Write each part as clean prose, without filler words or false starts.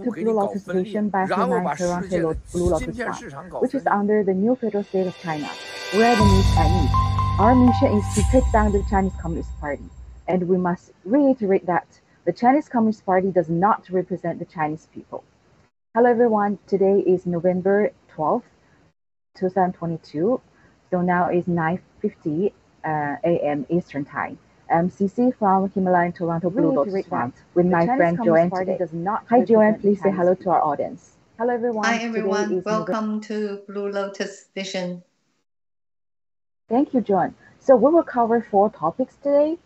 to Blue Lotus Vision by Human Toronto Blue Lotus One, which is under the new federal state of China. We are the new Chinese. Our mission is to take down the Chinese Communist Party, and we must reiterate that the Chinese Communist Party does not represent the Chinese people. Hello everyone, today is November 12th, 2022. So now is 9:50 a.m. Eastern Time. I'm Cici from Himalayan Toronto Blue Lotus One with my friend Joanne today. Hi Joanne, please say hello to our audience. Hello everyone. Hi everyone, welcome to Blue Lotus Vision. Thank you, Joanne. So we will cover 4 topics today.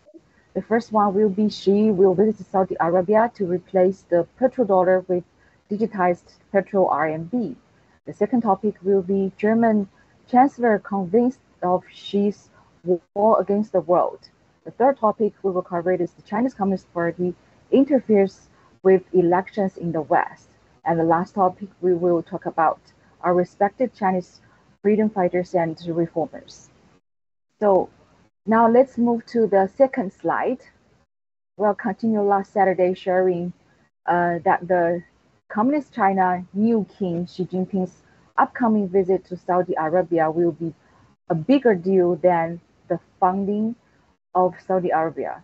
The first one will be Xi will visit Saudi Arabia to replace the Petro-dollar with digitized Petro-RMB. The second topic will be German Chancellor convinced of Xi's war against the world. The third topic we will cover is the Chinese Communist Party interferes with elections in the West. And the last topic we will talk about our respected Chinese freedom fighters and reformers. So now let's move to the second slide. We'll continue last Saturday sharing that the Communist China new King Xi Jinping's upcoming visit to Saudi Arabia will be a bigger deal than the founding of Saudi Arabia.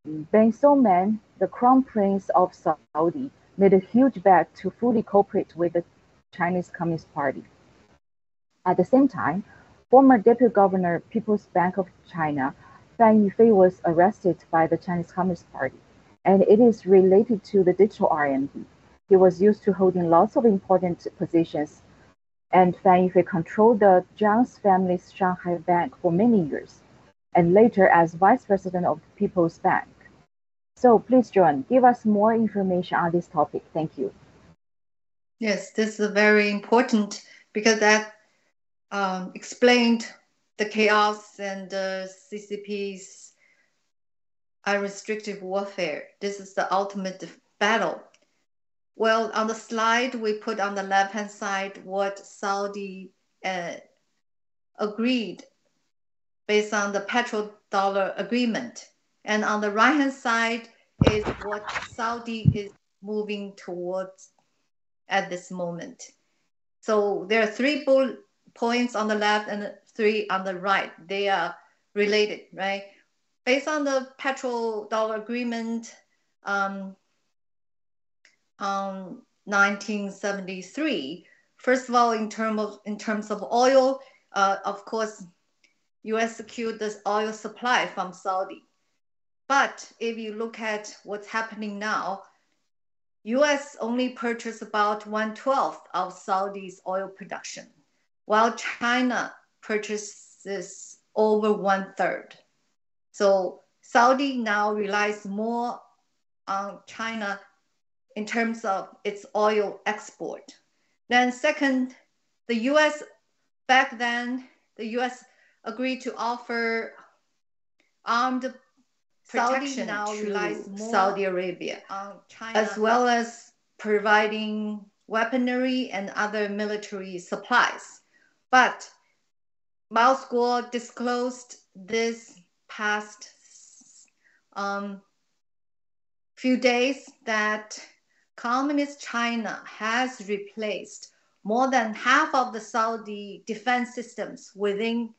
Ben Salman, the Crown Prince of Saudi, made a huge bet to fully cooperate with the Chinese Communist Party. At the same time, former Deputy Governor, People's Bank of China, Fan Yifei was arrested by the Chinese Communist Party, and it is related to the digital RMB. He was used to holding lots of important positions, and Fan Yifei controlled the Jiang's family's Shanghai Bank for many years, and later as Vice President of People's Bank. So please, Joan, give us more information on this topic. Thank you. Yes, this is very important because that explained the chaos and the CCP's unrestricted warfare. This is the ultimate battle. Well, on the slide, we put on the left-hand side what Saudi agreed based on the Petro-dollar agreement. And on the right-hand side is what Saudi is moving towards at this moment. So there are 3 bullet points on the left and 3 on the right. They are related, right? Based on the Petro-dollar agreement, 1973. First of all, in terms of oil, of course, U.S. secured this oil supply from Saudi. But if you look at what's happening now, U.S. only purchased about 1/12 of Saudi's oil production, while China purchases over 1/3. So Saudi now relies more on China in terms of its oil export. Then second, the U.S. back then, the U.S. agreed to offer armed protection now relies more Saudi Arabia, China, as well as providing weaponry and other military supplies. But Moscow disclosed this past few days that Communist China has replaced more than half of the Saudi defense systems within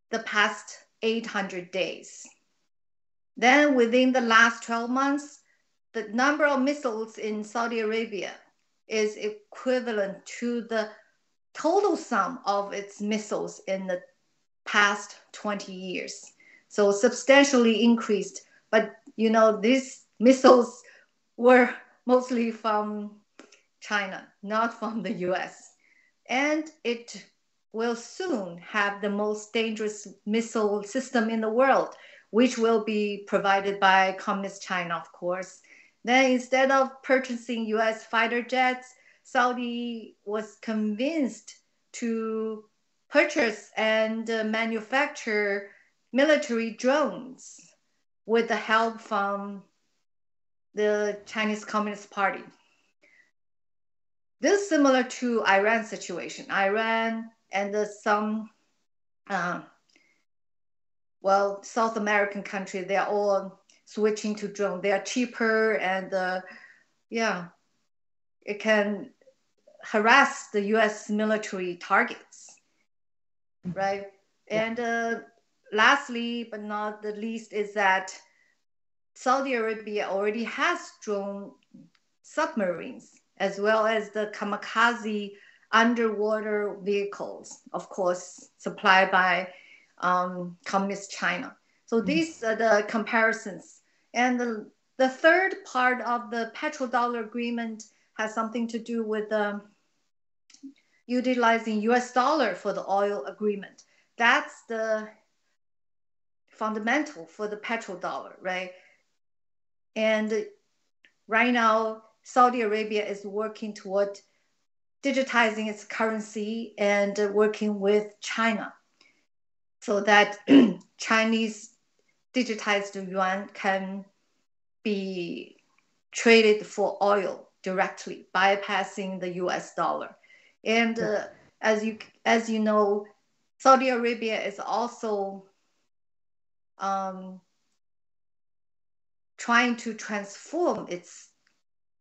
the past 800 days. Then within the last 12 months, the number of missiles in Saudi Arabia is equivalent to the total sum of its missiles in the past 20 years. So substantially increased. But you know, these missiles were mostly from China, not from the US. And it will soon have the most dangerous missile system in the world, which will be provided by Communist China, of course. Then instead of purchasing US fighter jets, Saudi was convinced to purchase and manufacture military drones with the help from the Chinese Communist Party. This is similar to Iran situation. Iran and some South American countries, they are all switching to drone. They are cheaper and it can harass the U.S. military targets, right? And lastly, but not the least, is that Saudi Arabia already has drone submarines as well as the kamikaze underwater vehicles, of course, supplied by Communist China. So these are the comparisons. And the third part of the petrodollar agreement has something to do with utilizing US dollar for the oil agreement. That's the fundamental for the petrodollar, right? And right now, Saudi Arabia is working toward digitizing its currency and working with China so that Chinese digitized yuan can be traded for oil directly, bypassing the US dollar. And as you know, Saudi Arabia is also trying to transform its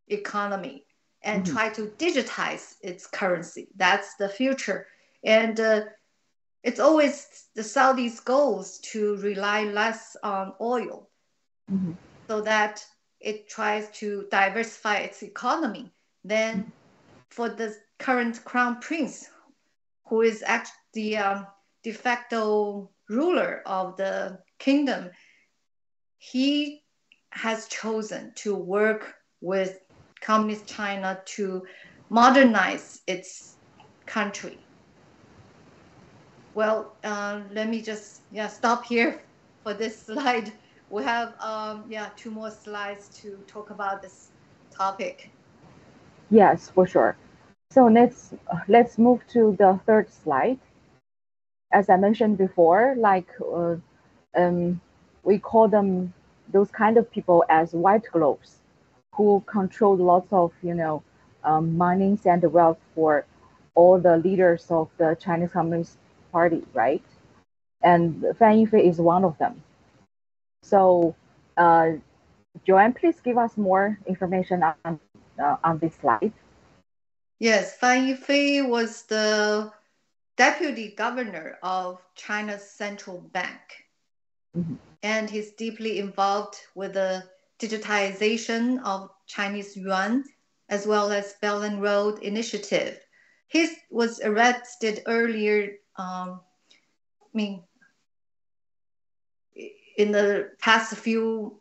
economy and try to digitize its currency. That's the future. And it's always the Saudis' goals to rely less on oil so that it tries to diversify its economy. Then for the current crown prince, who is actually the de facto ruler of the kingdom, he has chosen to work with Communist China to modernize its country. Well, let me just stop here for this slide. We have 2 more slides to talk about this topic. Yes, for sure. So let's move to the third slide. As I mentioned before, like we call them those kind of people as white gloves, who control lots of monies and wealth for all the leaders of the Chinese Communist Party, right? And Fan Yifei is one of them. So, Joanne, please give us more information on this slide. Yes, Fan Yifei was the deputy governor of China's central bank. And he's deeply involved with the digitization of Chinese yuan as well as Belt and Road Initiative. He was arrested earlier, in the past few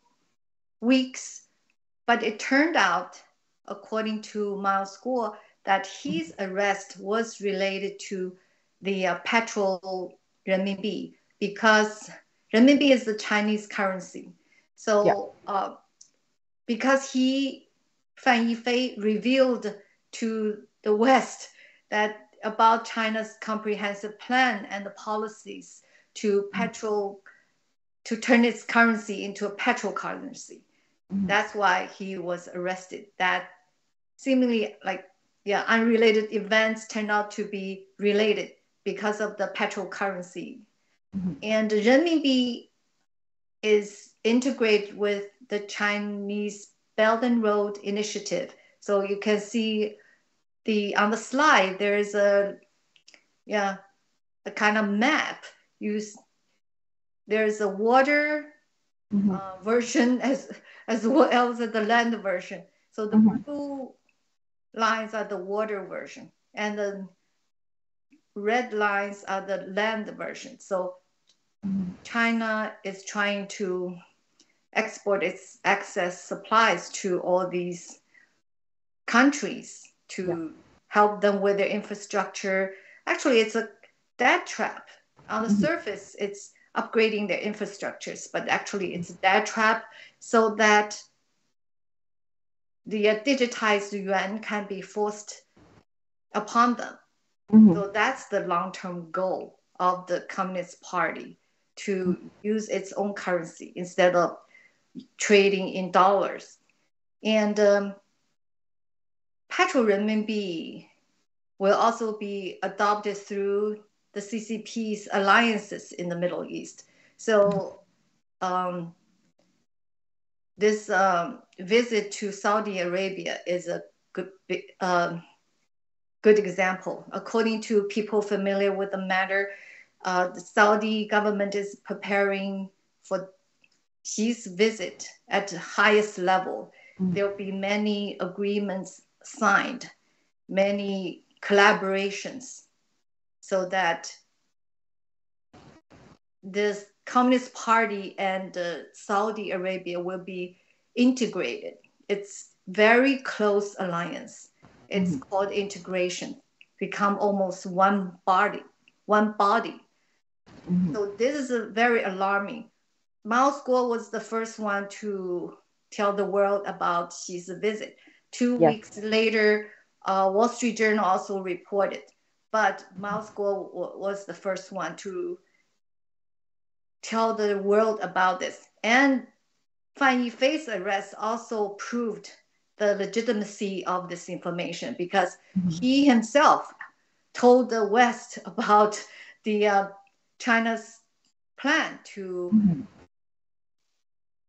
weeks, but it turned out, according to Miles Guo, that his arrest was related to the Petro-RMB, because renminbi is the Chinese currency. So because Fan Yifei, revealed to the West that about China's comprehensive plan and the policies to turn its currency into a petrol currency. That's why he was arrested. That seemingly unrelated events turned out to be related because of the petrol currency. And the renminbi is integrated with the Chinese Belt and Road Initiative. So you can see on the slide, there is a kind of map. There's a water version as well as the land version. So the blue lines are the water version, and the red lines are the land version. So China is trying to export its excess supplies to all these countries to help them with their infrastructure. Actually, it's a debt trap. On the surface, it's upgrading their infrastructures, but actually it's a debt trap so that the digitized yuan can be forced upon them. So that's the long-term goal of the Communist Party, to use its own currency instead of trading in dollars. And Petro-RMB will also be adopted through the CCP's alliances in the Middle East. So this visit to Saudi Arabia is a good example. According to people familiar with the matter, the Saudi government is preparing for Xi's visit at the highest level. There will be many agreements signed, many collaborations, so that this Communist Party and Saudi Arabia will be integrated. It's very close alliance. It's called integration, become almost one body, one body. So this is a very alarming. Mao Guo was the first one to tell the world about Xi's visit. 2 weeks later, Wall Street Journal also reported, but Mao Guo was the first one to tell the world about this. And Fan Yifei's arrest also proved the legitimacy of this information, because he himself told the West about the China's plan to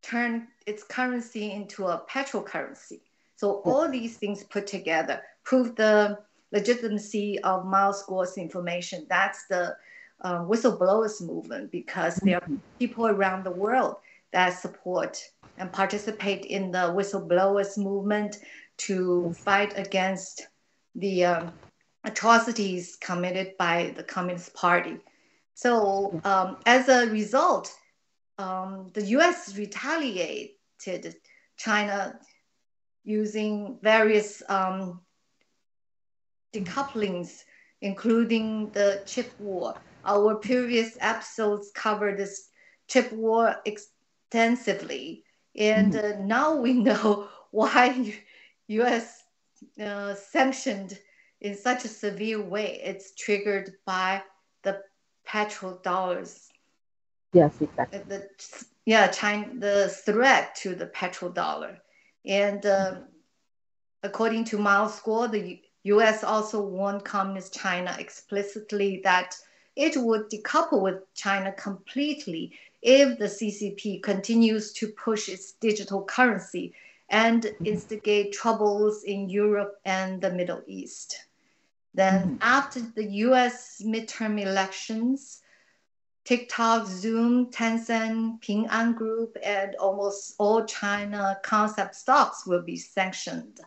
turn its currency into a petrol currency. So all these things put together prove the legitimacy of Mao Guo's information. That's the whistleblowers movement, because there are people around the world that support and participate in the whistleblowers movement to fight against the atrocities committed by the Communist Party. So as a result, the US retaliated China using various decouplings, including the chip war. Our previous episodes covered this chip war extensively, and now we know why US sanctioned in such a severe way. It's triggered by the petrodollars. Yes, exactly. The threat to the petrodollar. And according to Mao Guo, the US also warned Communist China explicitly that it would decouple with China completely if the CCP continues to push its digital currency and instigate troubles in Europe and the Middle East. Then after the US midterm elections, TikTok, Zoom, Tencent, Ping An Group, and almost all China concept stocks will be sanctioned.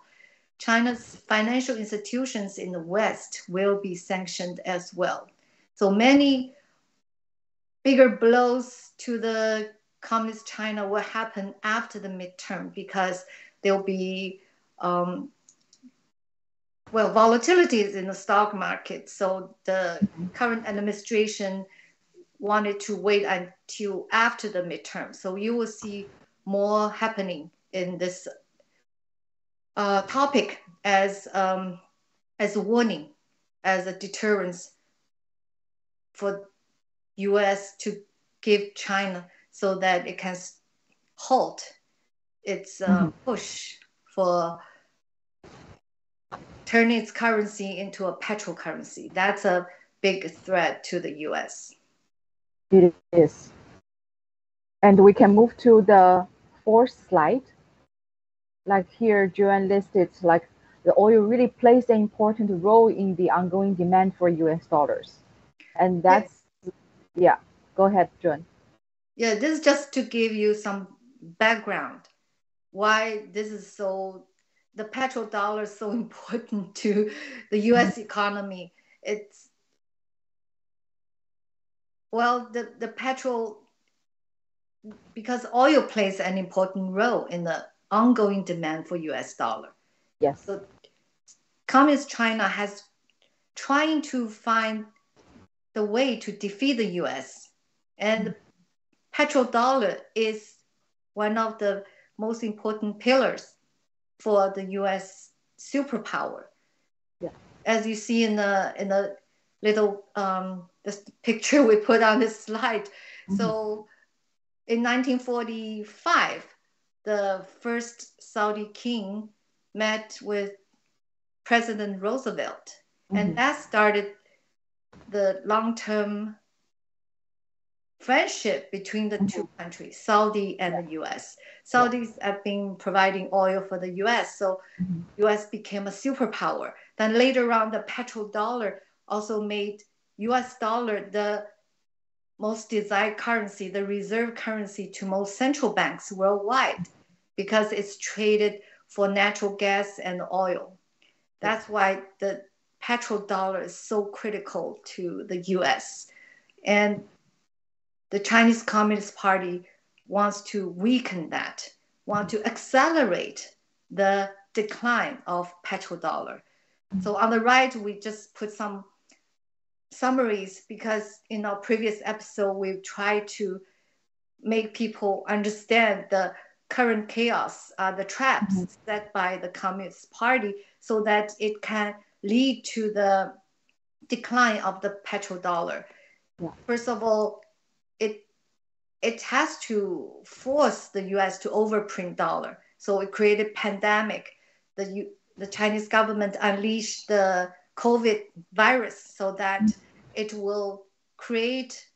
China's financial institutions in the West will be sanctioned as well. So many bigger blows to the Communist China will happen after the midterm, because there'll be volatilities in the stock market. So the current administration wanted to wait until after the midterm. So you will see more happening in this topic as a warning, as a deterrence for US to give China, so that it can halt its push for turning its currency into a petrol currency. That's a big threat to the US. It is. And we can move to the fourth slide. Like here, Joanne listed, like the oil really plays an important role in the ongoing demand for US dollars. And that's, yeah, go ahead, Joanne. Yeah, this is just to give you some background why this is so, the petrodollar is so important to the US economy. It's, well, the petrol, because oil plays an important role in the ongoing demand for US dollar. Yes. So Communist China has trying to find the way to defeat the US, and petrodollar is one of the most important pillars for the US superpower. Yeah. As you see in the little this picture we put on this slide. So in 1945, the first Saudi king met with President Roosevelt, and that started the long-term friendship between the two countries, Saudi and the US. Yeah. Saudis have been providing oil for the US, so US became a superpower. Then later on, the petrodollar also made US dollar the most desired currency, the reserve currency to most central banks worldwide, because it's traded for natural gas and oil. That's why the petrodollar is so critical to the US. And the Chinese Communist Party wants to weaken that, want to accelerate the decline of petrodollar. So on the right, we just put some summaries because in our previous episode, we've tried to make people understand the current chaos, the traps set by the Communist Party, so that it can lead to the decline of the petrodollar. Yeah. First of all, it has to force the US to overprint dollar. So it created pandemic. The Chinese government unleashed the COVID virus so that it will create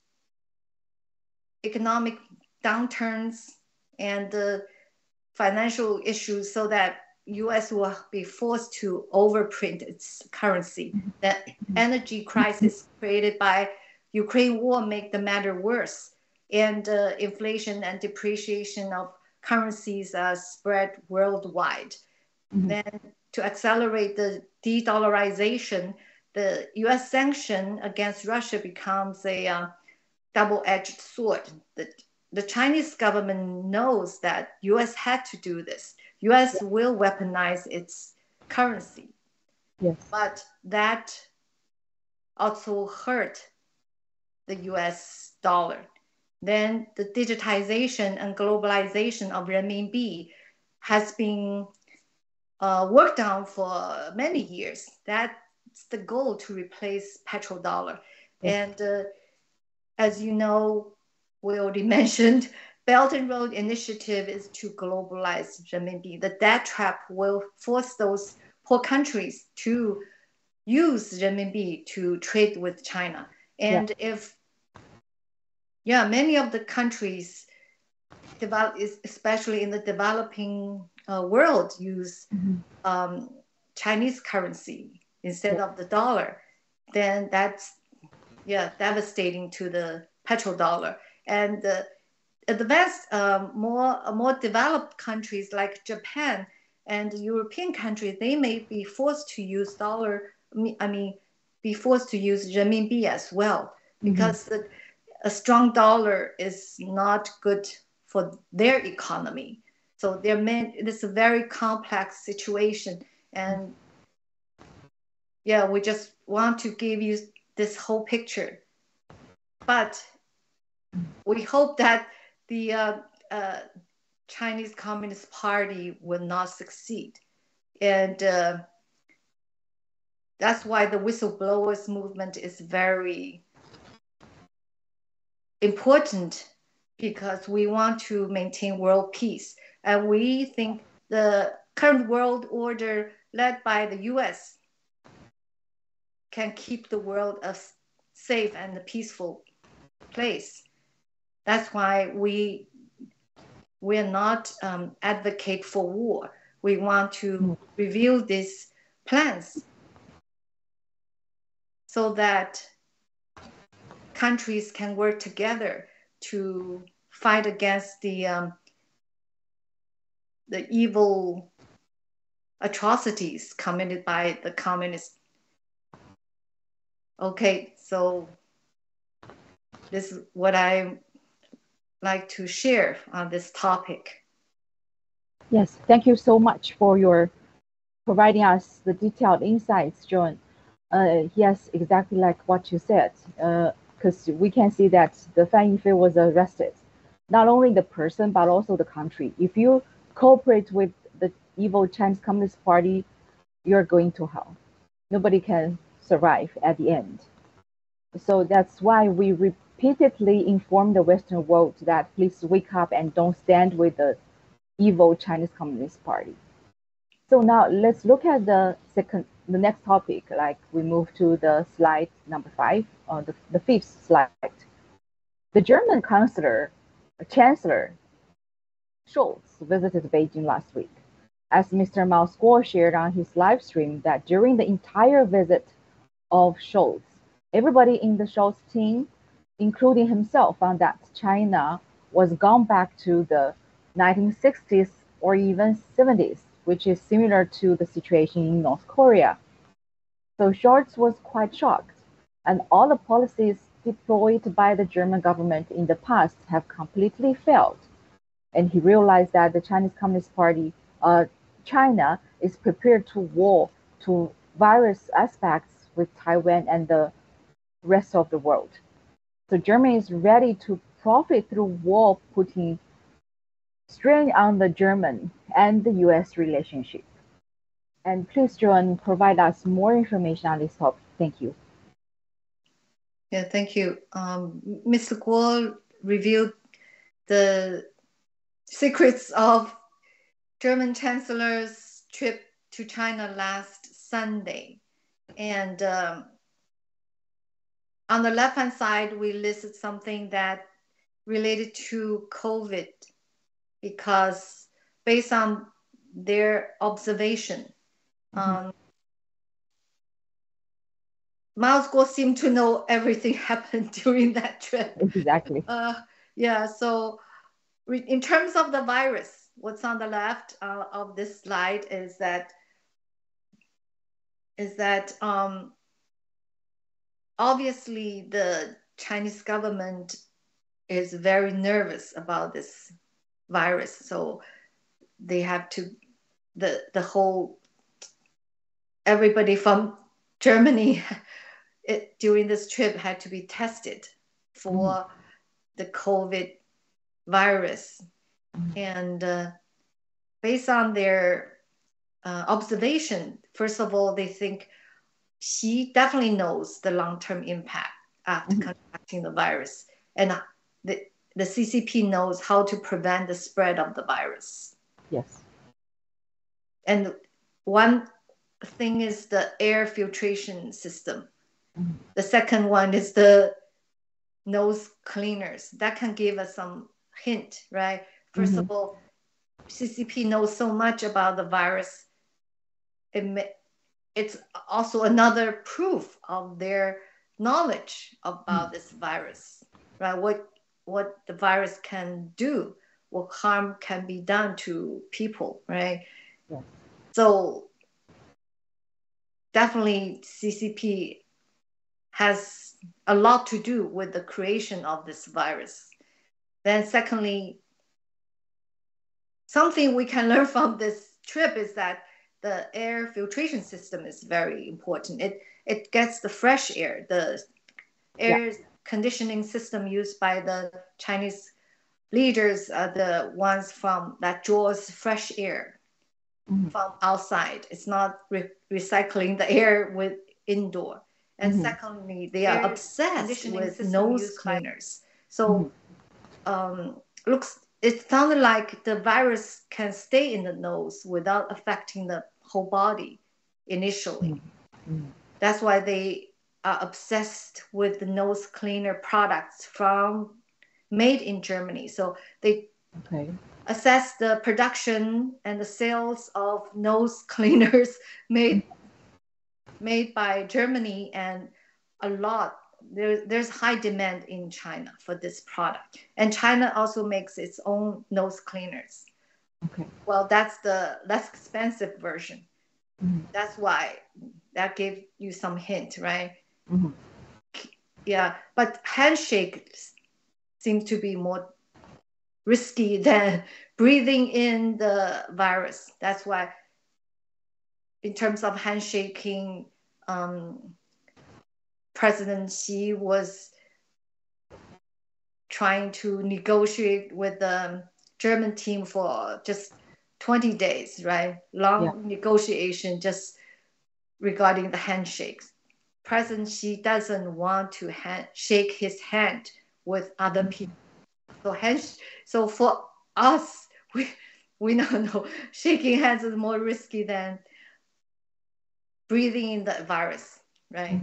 economic downturns and financial issues so that US will be forced to overprint its currency. The energy crisis created by Ukraine war make the matter worse, and inflation and depreciation of currencies spread worldwide. Then to accelerate the de-dollarization, the US sanction against Russia becomes a double-edged sword. The Chinese government knows that US had to do this. US will weaponize its currency. Yes. But that also hurt the US dollar. Then the digitization and globalization of renminbi has been worked on for many years. That's the goal, to replace petrodollar. And as you know, we already mentioned, Belt and Road Initiative is to globalize renminbi. The debt trap will force those poor countries to use renminbi to trade with China. And if many of the countries develop, especially in the developing world, use Chinese currency instead of the dollar, then that's devastating to the petrodollar. And advanced, more developed countries like Japan and European countries, they may be forced to use be forced to use renminbi as well, because a strong dollar is not good for their economy. So it's a very complex situation. And we just want to give you this whole picture. But we hope that the Chinese Communist Party will not succeed. And that's why the whistleblowers movement is very important, because we want to maintain world peace. And we think the current world order led by the US can keep the world a safe and a peaceful place. That's why we're not advocate for war. We want to review these plans so that countries can work together to fight against the evil atrocities committed by the communists. Okay, so this is what I like to share on this topic. Yes, thank you so much for your providing us the detailed insights, John. Yes, exactly like what you said, because we can see that the Fan Yifei was arrested, not only the person but also the country. If you cooperate with the evil Chinese Communist Party, you're going to hell. Nobody can survive at the end. So that's why we repeatedly inform the Western world that please wake up and don't stand with the evil Chinese Communist Party. So now let's look at the next topic. Like we move to the slide number 5, or the fifth slide. The German Chancellor Scholz visited Beijing last week. As Mr. Mao shared on his live stream that during the entire visit of Scholz, everybody in the Scholz team, including himself, found that China was gone back to the 1960s or even 70s, which is similar to the situation in North Korea. So Scholz was quite shocked, and all the policies deployed by the German government in the past have completely failed. And he realized that the Chinese Communist Party, China, is prepared to war to various aspects with Taiwan and the rest of the world. So Germany is ready to profit through war, putting strain on the German and the U.S. relationship. And please, Joan, provide us more information on this topic. Thank you. Yeah, thank you. Mr. Guo revealed the secrets of German Chancellor's trip to China last Sunday. And on the left-hand side, we listed something that related to COVID, because based on their observation, Mao Guo seemed to know everything happened during that trip. Exactly. Yeah, so in terms of the virus, what's on the left of this slide is that obviously the Chinese government is very nervous about this virus, so they have to the whole everybody from Germany during this trip had to be tested for the COVID virus, and based on their observation, first of all, they think she definitely knows the long-term impact after contracting the virus, and the CCP knows how to prevent the spread of the virus. Yes. And one thing is the air filtration system. The second one is the nose cleaners. That can give us some hint, right? First of all, CCP knows so much about the virus. It's also another proof of their knowledge about this virus, right? What the virus can do, what harm can be done to people, right? Yes. So definitely CCP has a lot to do with the creation of this virus. Then secondly, something we can learn from this trip is that the air filtration system is very important. It gets the fresh air, the air conditioning system used by the Chinese leaders are the ones from that draws fresh air from outside. It's not recycling the air with indoor. And secondly, they are obsessed with nose cleaners. So it sounded like the virus can stay in the nose without affecting the whole body initially. That's why they are obsessed with the nose cleaner products made in Germany. So they assess the production and the sales of nose cleaners made by Germany, and a lot there's high demand in China for this product, and China also makes its own nose cleaners. Well, that's the less expensive version. That's why that gave you some hint, right? Yeah, but handshake seems to be more risky than breathing in the virus. That's why in terms of handshaking, President Xi was trying to negotiate with the German team for just 20 days, right? Long negotiation just regarding the handshakes. President Xi doesn't want to shake his hand with other people. So for us, we now know shaking hands is more risky than breathing in the virus, right?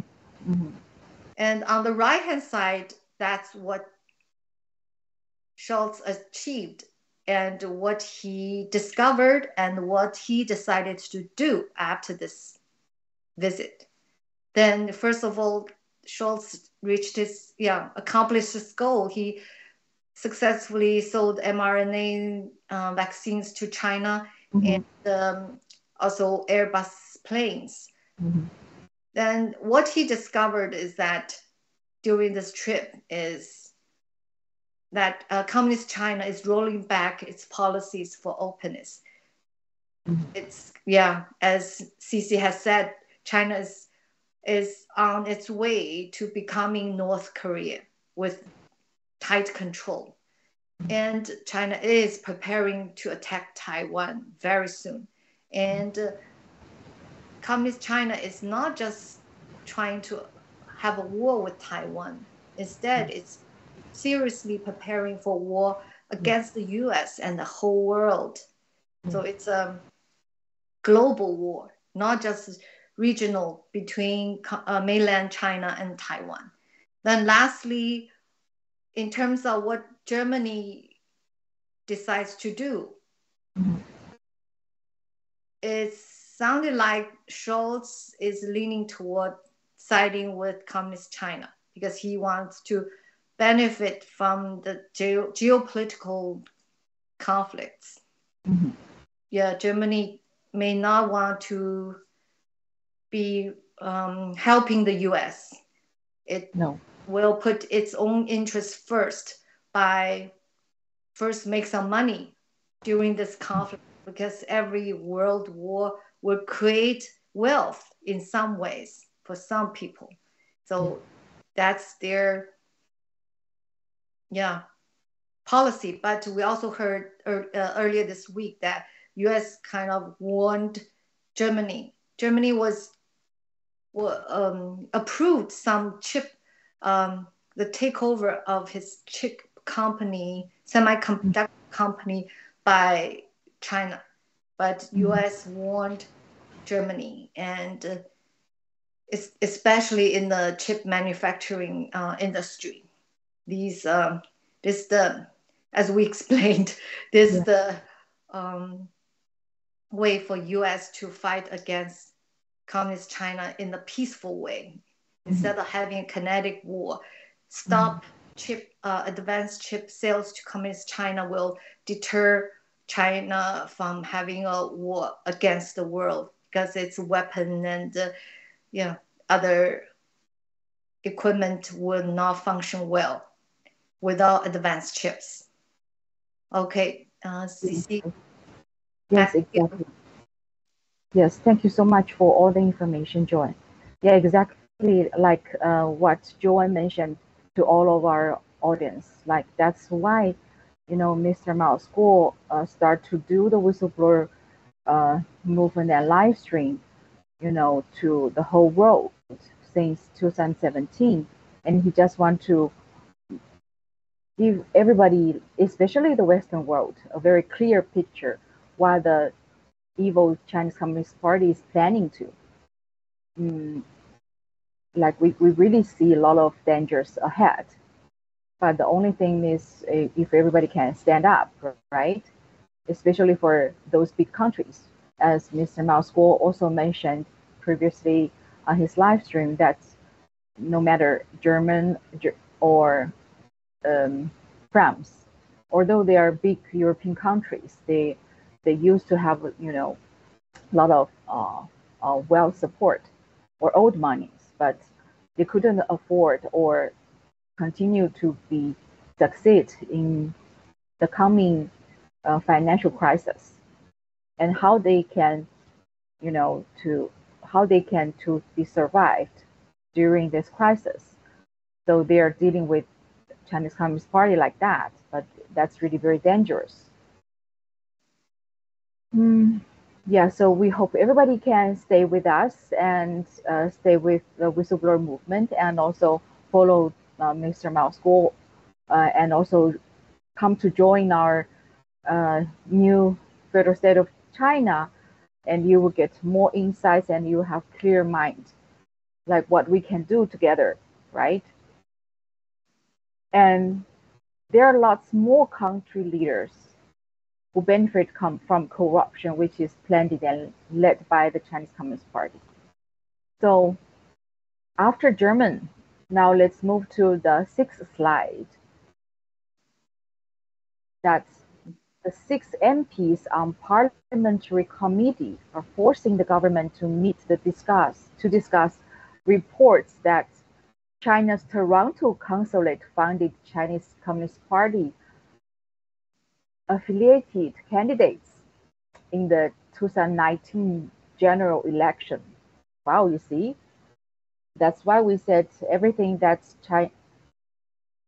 And on the right-hand side, that's what Schultz achieved and what he discovered and what he decided to do after this visit. Then, first of all, Schultz accomplished his goal. He successfully sold mRNA vaccines to China and also Airbus planes. Then what he discovered is that during this trip is that communist China is rolling back its policies for openness. It's as Cici has said, China is on its way to becoming North Korea with tight control. And China is preparing to attack Taiwan very soon. And communist China is not just trying to have a war with Taiwan. Instead, it's seriously preparing for war against the US and the whole world. So it's a global war, not just regional between mainland China and Taiwan. Then lastly, in terms of what Germany decides to do, it sounded like Scholz is leaning toward siding with communist China because he wants to benefit from the geopolitical conflicts. Germany may not want to be helping the US. It will put its own interests first by first make some money during this conflict, because every world war will create wealth in some ways for some people. So that's their policy. But we also heard earlier this week that US kind of warned Germany. Germany was approved some chip, the takeover of his chip company, semiconductor company by China, but US warned Germany, and especially in the chip manufacturing industry. As we explained, this is the way for US to fight against communist China in a peaceful way, instead of having a kinetic war. Stop advanced chip sales to communist China will deter China from having a war against the world, because its weapon and other equipment will not function well without advanced chips. Okay, Cici. Yes, exactly. Yes, thank you so much for all the information, Joan. Yeah, exactly like what Joan mentioned to all of our audience. Like that's why, Mr. Mao's school start to do the whistleblower movement and live stream, to the whole world since 2017, and he just want to give everybody, especially the Western world, a very clear picture what the evil Chinese Communist Party is planning to. Like we really see a lot of dangers ahead. But the only thing is if everybody can stand up, right? Especially for those big countries. As Mr. Mao Guo also mentioned previously on his live stream, that no matter German or France, although they are big European countries, they used to have a lot of wealth support or old monies, but they couldn't afford or continue to succeed in the coming financial crisis, and how they can to be survived during this crisis. So they are dealing with Chinese Communist Party like that, but that's really very dangerous. Yeah, so we hope everybody can stay with us and stay with the whistleblower movement, and also follow Mr. Mao's goal, and also come to join our new Federal State of China, and you will get more insights and you have clear mind, like what we can do together, right? And there are lots more country leaders who benefit from corruption, which is planned and led by the Chinese Communist Party. So after German, now let's move to the sixth slide. That's the six MPs on parliamentary committee are forcing the government to meet to discuss reports that China's Toronto consulate funded Chinese Communist Party affiliated candidates in the 2019 general election. Wow, you see, that's why we said everything that's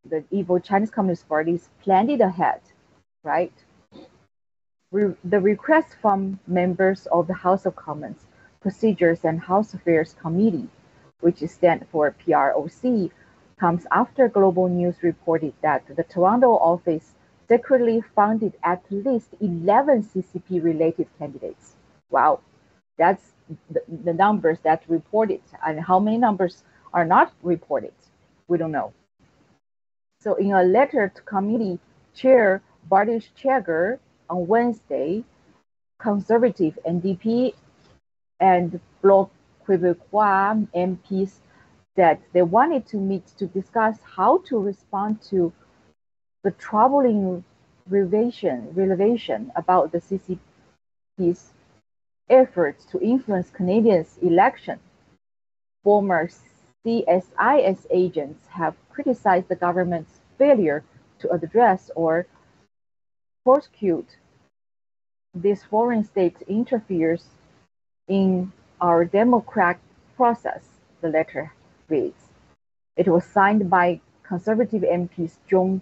the evil Chinese Communist Party is planned ahead, right? The request from members of the House of Commons Procedures and House Affairs Committee, which stands for PROC, comes after Global News reported that the Toronto office secretly funded at least 11 CCP-related candidates. Wow, that's the numbers that reported, and how many numbers are not reported, we don't know. So in a letter to committee chair Bardish Chagar on Wednesday, Conservative NDP and Bloc Québécois MPs said they wanted to meet to discuss how to respond to the troubling revelation about the CCP's efforts to influence Canadians' election. Former CSIS agents have criticized the government's failure to address or prosecute this foreign state interferes in our democratic process, the letter reads. It was signed by Conservative MPs John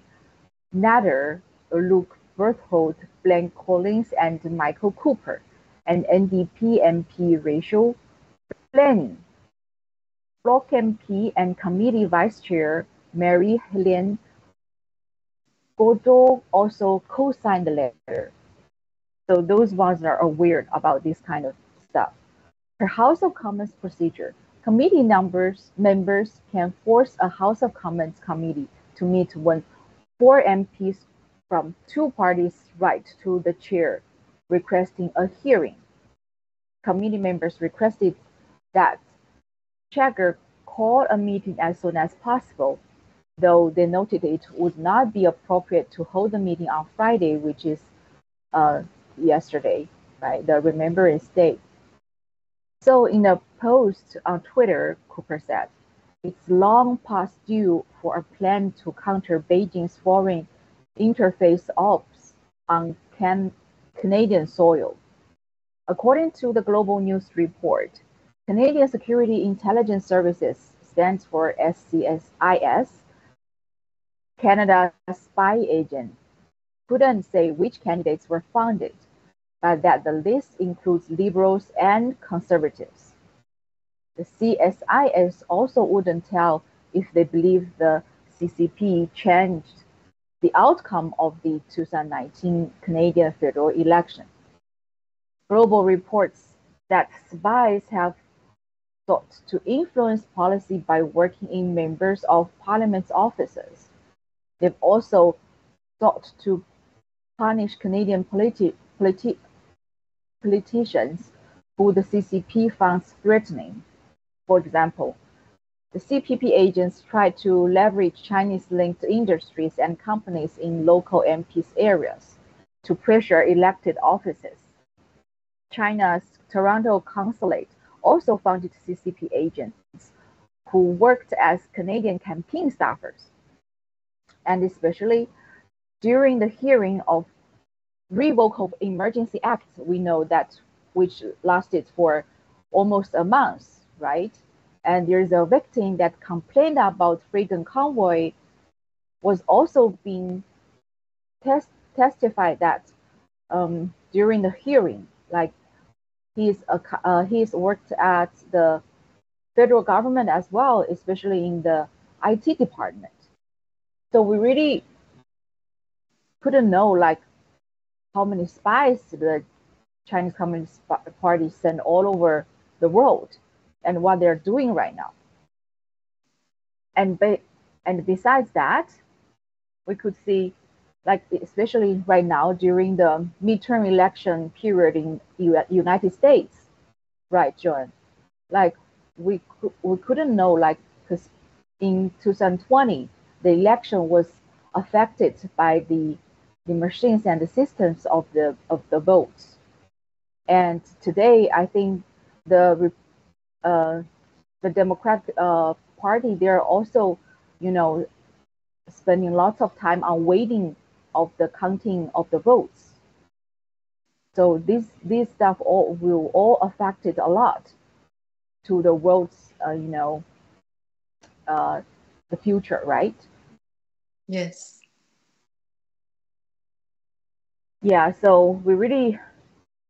Nader, Luke Berthold, Glenn Collins, and Michael Cooper, and NDP MP Rachel Fleming. Bloc MP and Committee Vice Chair Marie-Hélène Godot also co-signed the letter. So those ones are weird about this kind of stuff. Per House of Commons procedure, committee members can force a House of Commons committee to meet when 4 MPs from 2 parties write to the chair requesting a hearing. Committee members requested that Chagar call a meeting as soon as possible, though they noted it would not be appropriate to hold the meeting on Friday, which is yesterday, right? The Remembrance Day. So in a post on Twitter, Cooper said, it's long past due for a plan to counter Beijing's foreign interface ops on Canadian soil. According to the Global News report, Canadian Security Intelligence Services stands for SCSIS, Canada's spy agent, couldn't say which candidates were funded, but that the list includes liberals and conservatives. The CSIS also wouldn't tell if they believe the CCP changed the outcome of the 2019 Canadian federal election. Global reports that spies have sought to influence policy by working in members of parliament's offices. They've also sought to punish Canadian politicians who the CCP finds threatening. For example, the CPP agents tried to leverage Chinese-linked industries and companies in local MPs' areas to pressure elected offices. China's Toronto consulate also funded CCP agents who worked as Canadian campaign staffers. And especially during the hearing of Revoke of Emergency Act, we know that which lasted for almost a month, right? And there's a victim that complained about Freedom Convoy was also being testified that during the hearing, like he's worked at the federal government as well, especially in the IT department. So we really couldn't know like how many spies the Chinese Communist Party sent all over the world and what they're doing right now. And besides that, we could see, like especially right now during the midterm election period in United States, right, Joan? Like we couldn't know, like, because in 2020 the election was affected by the machines and the systems of the votes, and today I think the uh, the Democratic Party, they're also, you know, spending lots of time on waiting of the counting of the votes. So this stuff all will all affect it a lot to the world's uh, the future, right? Yes. Yeah. So we really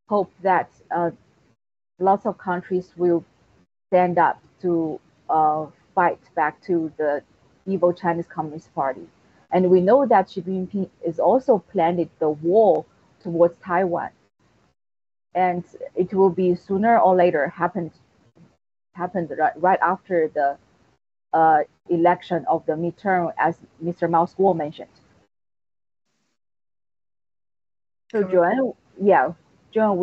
hope that lots of countries will stand up to fight back to the evil Chinese Communist Party. And we know that Xi Jinping is also planning the war towards Taiwan, and it will be sooner or later happened right after the election of the midterm, as Mr. Mao Guo mentioned. So Correct. Joanne, yeah, Joanne,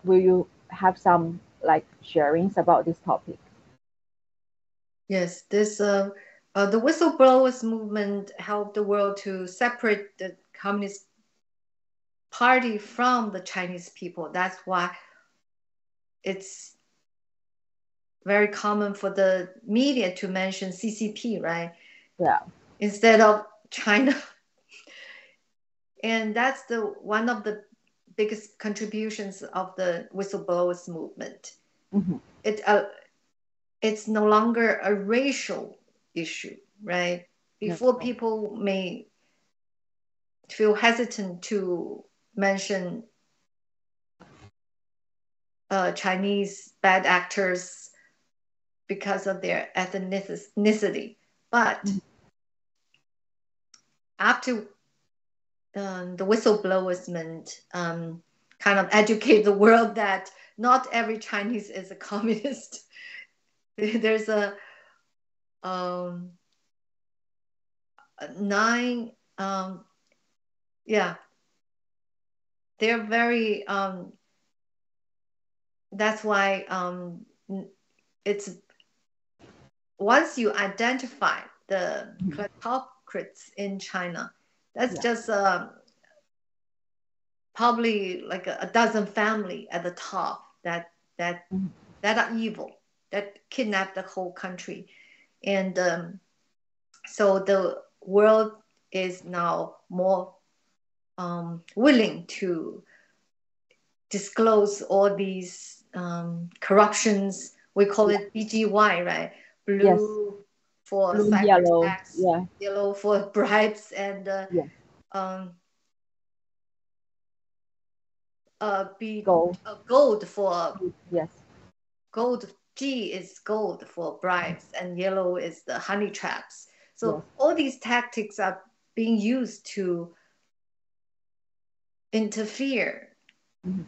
will you have some like sharings about this topic? Yes, the whistleblowers movement helped the world to separate the Communist Party from the Chinese people. That's why it's very common for the media to mention CCP, right? Yeah. Instead of China. And that's the one of the biggest contributions of the whistleblowers movement. Mm-hmm. It's no longer a racial issue, right? No, Before, no. people may feel hesitant to mention Chinese bad actors because of their ethnicity. But Mm-hmm. after the whistleblowers movement kind of educate the world that not every Chinese is a communist. There's um, a nine, yeah, they're very, that's why it's once you identify the Mm-hmm. kleptocrats in China, that's Yeah. just probably like a dozen family at the top that Mm-hmm. that are evil, that kidnap the whole country, and so the world is now more willing to disclose all these corruptions. We call Yeah. it BGY, right? Yes. Blue for Blue, cyber yellow. attacks, Yeah. yellow for bribes, and Yes. um, be Gold. gold for Yes. gold. G is gold for bribes, and yellow is the honey traps. Yes. So all these tactics are being used to interfere Mm-hmm.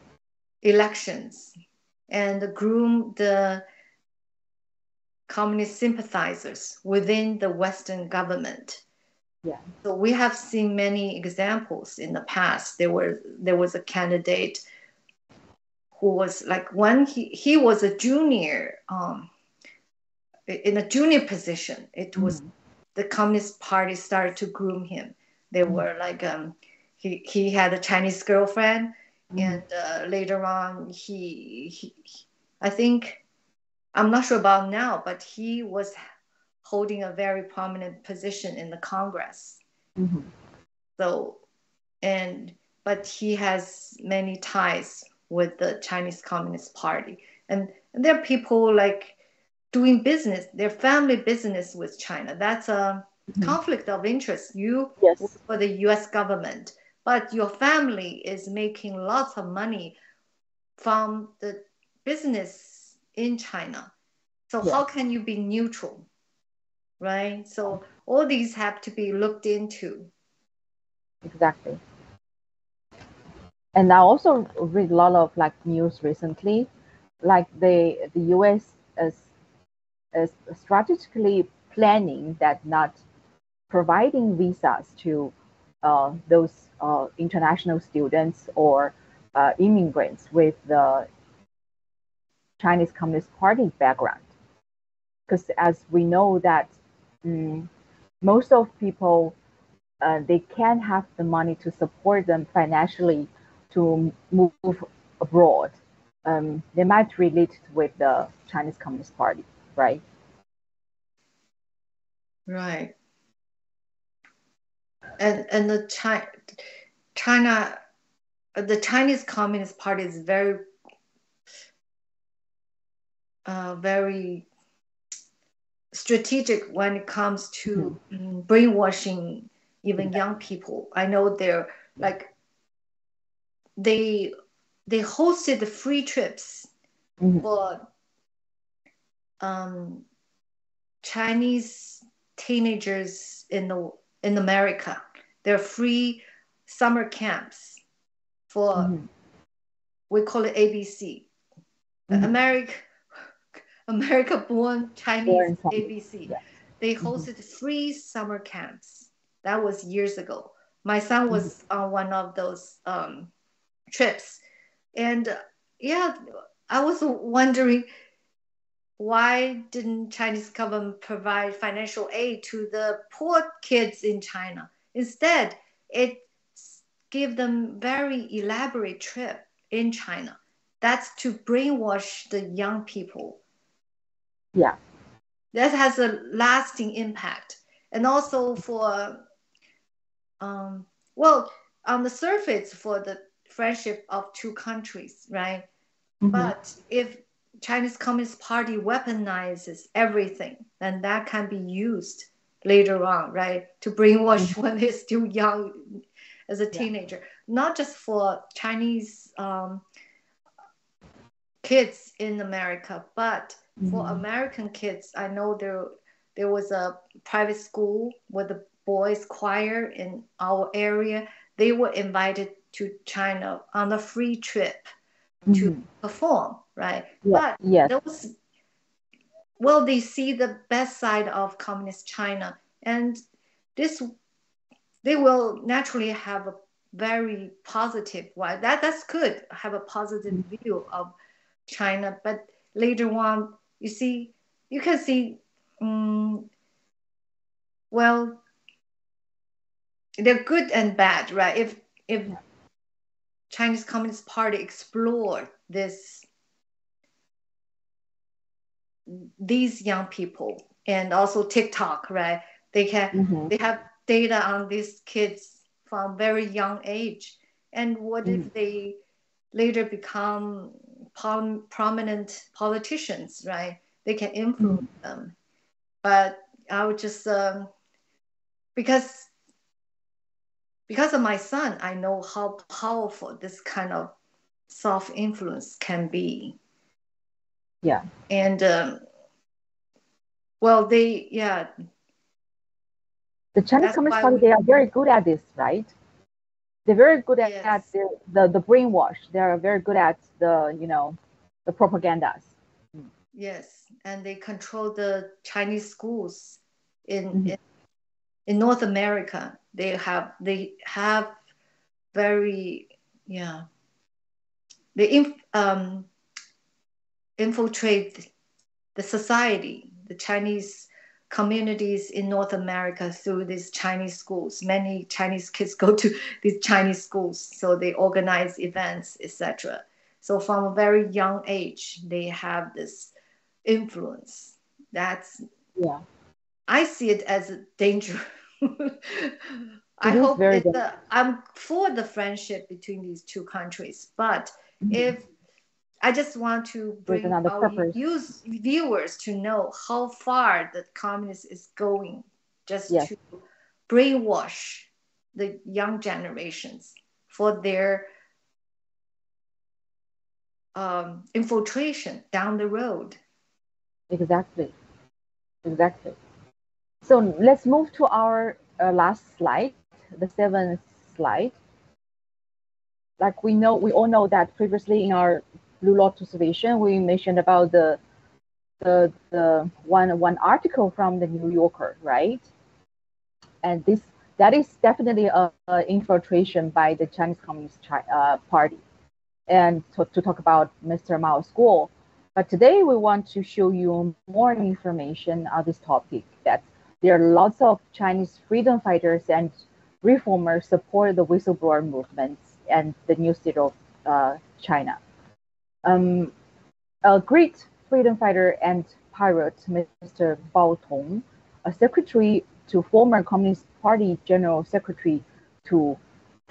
elections and groom the communist sympathizers within the Western government. Yeah. So we have seen many examples in the past. There was a candidate who was like, when he was a junior, in a junior position. It was Mm-hmm. the Communist Party started to groom him. They Mm-hmm. were like, he had a Chinese girlfriend, Mm-hmm. and later on I think, I'm not sure about now, but he was holding a very prominent position in the Congress. Mm-hmm. So, and but he has many ties with the Chinese Communist Party, and there are people like doing business, their family business with China. That's a Mm-hmm. conflict of interest. You work Yes. for the US government, but your family is making lots of money from the business in China. So Yes. how can you be neutral, right? So all these have to be looked into. Exactly. And I also read a lot of like news recently, like the U.S. is strategically planning that not providing visas to those international students or immigrants with the Chinese Communist Party background. Because as we know that most of people, they can have the money to support them financially to move abroad. They might relate with the Chinese Communist Party, right? Right. And the China, the Chinese Communist Party is very strategic when it comes to brainwashing even young people. I know they're like they hosted free trips for Chinese teenagers in America. They're free summer camps for we call it ABC, America born Chinese ABC. They hosted free summer camps. That was years ago. My son was on one of those trips, and yeah, I was wondering, why didn't Chinese government provide financial aid to the poor kids in China? Instead, it gave them very elaborate trip in China. That's to brainwash the young people. Yeah. That has a lasting impact. And also for, well, on the surface for the friendship of two countries, right? But if Chinese Communist Party weaponizes everything, then that can be used later on, right? To brainwash when they're still young as a teenager. Not just for Chinese kids in America, but for American kids. I know there was a private school with a boys choir in our area. They were invited to China on a free trip to perform, right? But those, well, they see the best side of communist China, and this they will naturally have a very positive one. That's good. Have a positive view of China, but later on, you can see, well, they're good and bad, right? If Chinese Communist Party explore these young people and also TikTok, right? They have data on these kids from very young age. And what if they later become prominent politicians, right? They can influence them. But I would just because of my son, I know how powerful this kind of soft influence can be. Yeah. And well, the Chinese Communist Party, they are very good at this, right? They're very good at the brainwash. They are very good at the propagandas. Yes, and they control the Chinese schools in North America. They have very they infiltrate the society, the Chinese communities in North America through these Chinese schools. Many Chinese kids go to these Chinese schools, so they organize events, etc. So from a very young age, they have this influence. That's I see it as a danger. I hope I'm for the friendship between these two countries, but if I just want to bring our viewers to know how far the communist is going, just to brainwash the young generations for their infiltration down the road. Exactly. So let's move to our last slide, the seventh slide. Like we all know that previously in our Blue Lotus Vision, we mentioned about the one article from the New Yorker, right? And this that is definitely a infiltration by the Chinese Communist Party, and to talk about Mr. Mao's school. But today we want to show you more information on this topic, that there are lots of Chinese freedom fighters and reformers support the whistleblower movements and the new state of China. A great freedom fighter and pirate, Mr. Bao Tong, a secretary to former Communist Party General Secretary to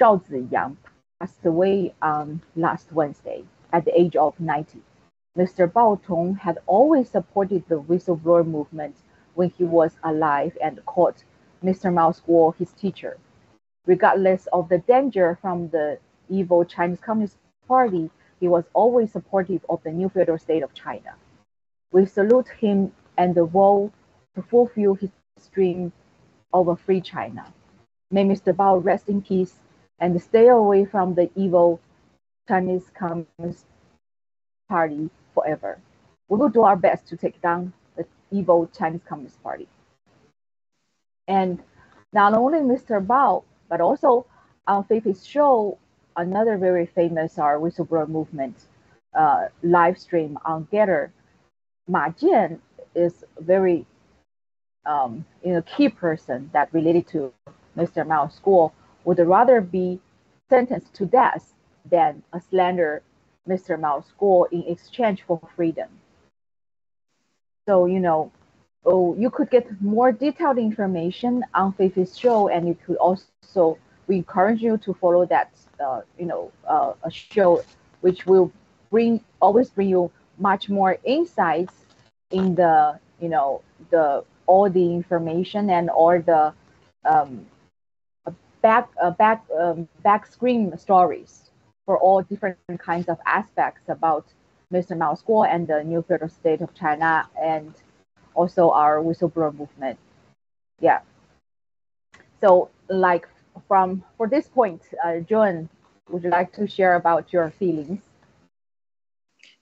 Zhao Ziyang, passed away on last Wednesday at the age of 90. Mr. Bao Tong had always supported the whistleblower movement when he was alive and called Mr. Mao's Guo his teacher. Regardless of the danger from the evil Chinese Communist Party, he was always supportive of the new federal state of China. We salute him and the vow to fulfill his dream of a free China. May Mr. Bao rest in peace and stay away from the evil Chinese Communist Party forever. We will do our best to take down the evil Chinese Communist Party. And not only Mr. Bao, but also on Feifei's show, another very famous whistleblower movement live stream on Getter, Ma Jian is very key person that related to Mr. Mao's school, would rather be sentenced to death than slander Mr. Mao's school in exchange for freedom. So, you could get more detailed information on Feifei's show, and you could also, we encourage you to follow that, a show which will always bring you much more insights in the, all the information and all the back screen stories for all different kinds of aspects about Mr. Mao's school and the new federal state of China, and also our whistleblower movement. Yeah. So, for this point, Joan, would you like to share about your feelings?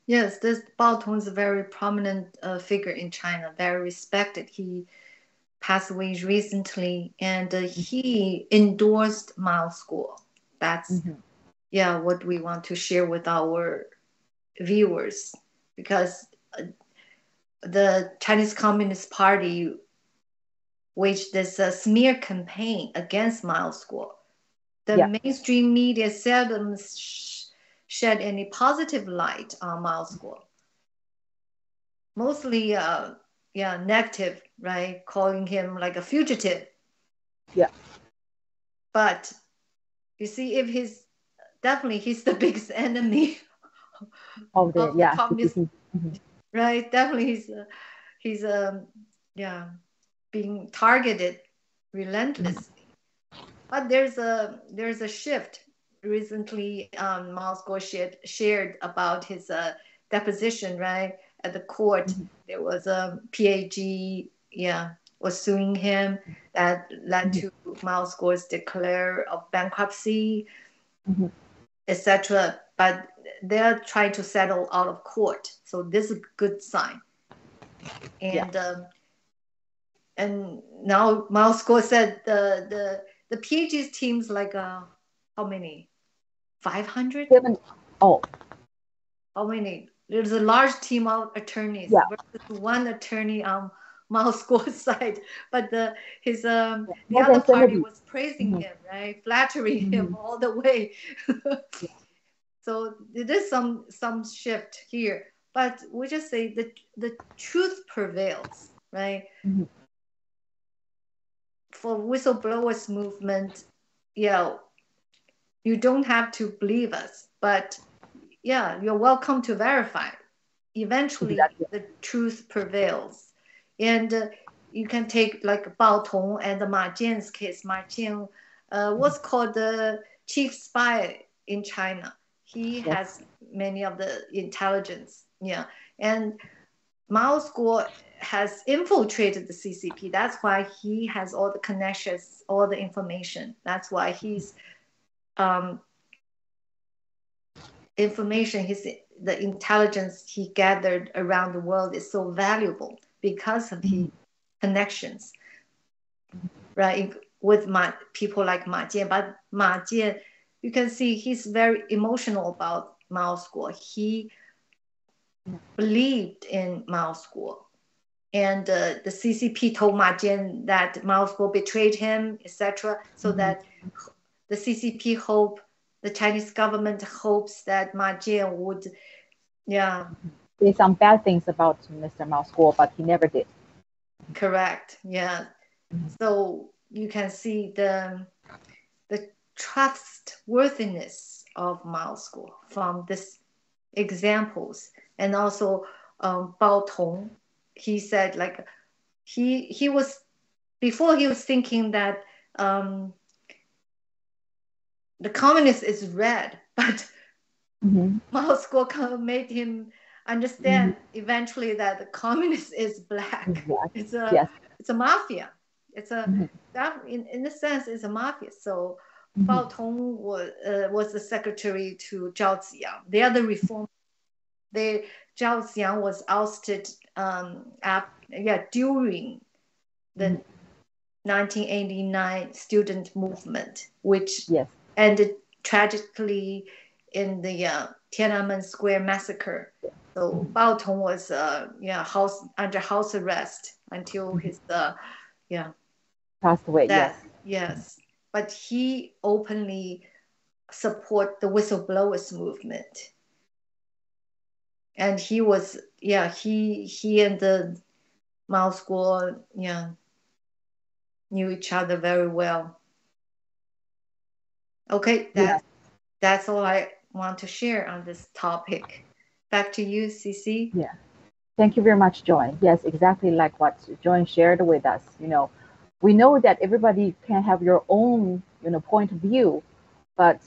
Yes, this Bao Tong is a very prominent figure in China, very respected. He passed away recently, and he endorsed Mao's school. That's what we want to share with our viewers, because the Chinese Communist Party waged this smear campaign against Mao's school. The mainstream media seldom shed any positive light on Mao's school. Mostly, negative, right? Calling him like a fugitive. Yeah. But you see, if he's the biggest enemy of the communist, right? Definitely, he's being targeted relentlessly. But there's a shift. Recently, Mao's school shared about his deposition, right? At the court, there was a PAG, was suing him. That led to Mao's school's declare of bankruptcy, etc. But they're trying to settle out of court, so this is a good sign. And now Mao's school said the PAG's team's like how many? 500? Oh. How many? There's a large team of attorneys versus one attorney on Mao's school's side. But the other party was praising him, right? Flattering him all the way. So there is some shift here. But we just say the truth prevails, right? For whistleblowers movement, you don't have to believe us, but you're welcome to verify. Eventually, the truth prevails. And you can take like Bao Tong and Ma Jian's case. Ma Jian was called the chief spy in China. He has many of the intelligence. And Mao's school has infiltrated the CCP. That's why he has all the connections, all the information. That's why he's the intelligence he gathered around the world is so valuable because of his connections, right? with people like Ma Jian. But Ma Jian, you can see he's very emotional about Mao's Guo. He believed in Mao's Guo. And the CCP told Ma Jian that Mao's Guo betrayed him, etc. So that the CCP the Chinese government hopes that Ma Jian would, say some bad things about Mr. Mao's Guo, but he never did. Correct. Yeah. So you can see the trustworthiness of Mao's Guo from this examples. And also Bao Tong, he said like he was, before he was thinking that the communist is red, but Mao's Guo made him understand eventually that the communist is black. It's a mafia. It's a in a sense it's a mafia. So Bao Tong was the secretary to Zhao Ziyang. They are the reform. Zhao Ziyang was ousted during the 1989 student movement, which ended tragically in the Tiananmen Square massacre. So Bao Tong was under house arrest until his passed away. Death. Yes, but he openly support the whistleblowers movement, and he was he and the Mao's Guo knew each other very well. Okay, that's all I want to share on this topic. Back to you, Cici. Yeah. Thank you very much, Joy. Yes, exactly like what Joy shared with us. We know that everybody can have your own, point of view, but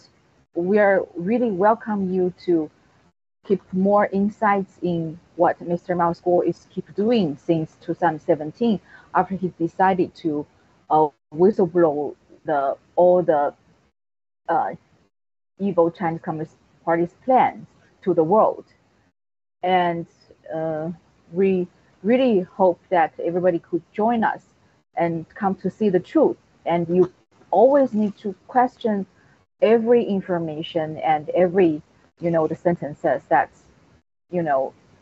we are really welcome you to keep more insights in what Mr. Mao's Guo is keep doing since 2017 after he decided to whistleblow all the evil Chinese Communist Party's plans to the world. And we really hope that everybody could join us and come to see the truth. And you always need to question every information and every, the sentences that's,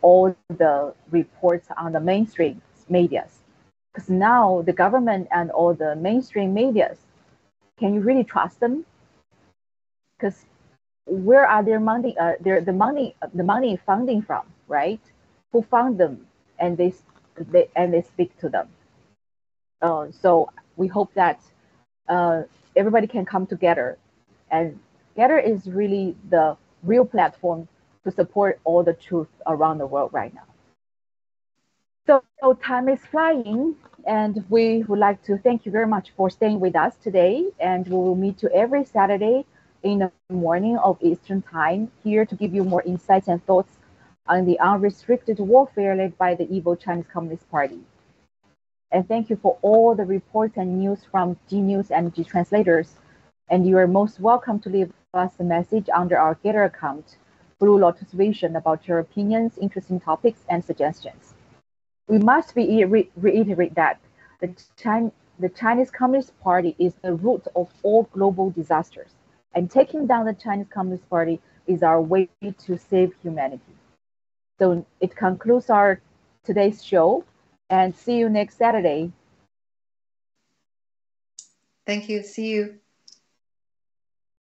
all the reports on the mainstream medias. Because now the government and all the mainstream medias, can you really trust them? Because where are their money? The money funding from, right? Who fund them, and they speak to them. So we hope that everybody can come together, and Gather is really the real platform to support all the truth around the world right now. So time is flying, and we would like to thank you very much for staying with us today. And we will meet you every Saturday in the morning of Eastern Time here to give you more insights and thoughts on the unrestricted warfare led by the evil Chinese Communist Party. And thank you for all the reports and news from G News and G Translators. And you are most welcome to leave us a message under our Getter account, Blue Lotus Vision, about your opinions, interesting topics, and suggestions. We must reiterate that the Chinese Communist Party is the root of all global disasters, and taking down the Chinese Communist Party is our way to save humanity. So it concludes our today's show, and see you next Saturday. Thank you. See you.